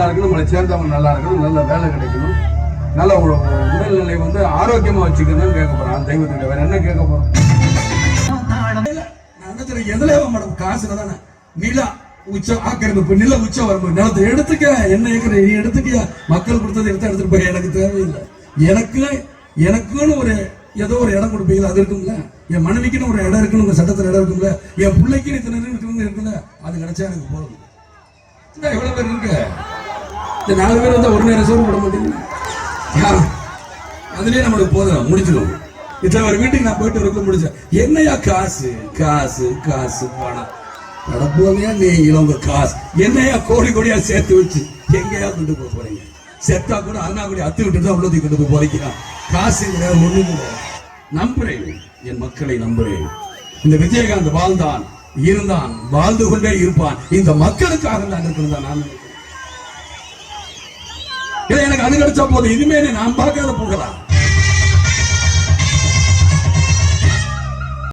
இருக்கணும், நம்மளை சேர்ந்தவங்க நல்லா இருக்கணும், நல்ல வேலை கிடைக்கணும், நல்ல உடல்நிலை வந்து ஆரோக்கியமா வச்சுக்கணும்னு கேட்க போறோம். தெய்வத்துக்கிட்ட வேற என்ன கேட்க போறோம்? எதுல மேடம் காசுல தானே நிலா உச்சம் ஆக்கிரமிப்பு, நில உச்சம் வரும்போது நிலத்தை எடுத்துக்க, என்ன ஏக்கர் நீ எடுத்துக்கியா, மக்கள் கொடுத்தது எடுத்துட்டு போய் எனக்கு தேவையில்லை. எனக்குன்னு ஒரு ஏதோ ஒரு இடம் கொடுப்பீங்களா, அது இருக்கும்ல. என் மனைவிக்குன்னு ஒரு இடம் இருக்குன்னு உங்க சட்டத்தில் இடம் இருக்கும்ல. என் பிள்ளைக்குன்னு இத்தனை இருக்குல்ல, அது கிடைச்சா எனக்கு போதும். எவ்வளவு பேர் இருக்கு, இந்த 4 பேர் வந்தா ஒரு நேரம் சோறு போட மாட்டீங்க, அதுலயே நம்மளுக்கு போதும், முடிச்சிடும். இத்தனை ஒரு வீட்டுக்கு நான் போயிட்டு இருக்க முடிச்சேன். என்னையா காசு காசு காசு பணம் நடப்போதையா நீங்களும் உங்க காசு என்னையா கோடி கோடியா சேர்த்து வச்சு எங்கேயா கொண்டு போக போறீங்க? செத்தா கூட அண்ணா கூட அத்து விட்டு தான் உள்ளதை கொண்டு போய் போறீங்க. காசு கிடையாது, ஒண்ணு கிடையாது. நம்புறேன், என் மக்களை நம்புறேன். இந்த விஜயகாந்த் வாழ்ந்தான், இருந்தான், வாழ்ந்து கொண்டே இருப்பான். இந்த மக்களுக்காக தான் இருக்கணும் தான் நான் நினைக்கிறேன். எனக்கு அது கிடைச்சா போதும், இனிமே நான் பார்க்காத போகலாம்.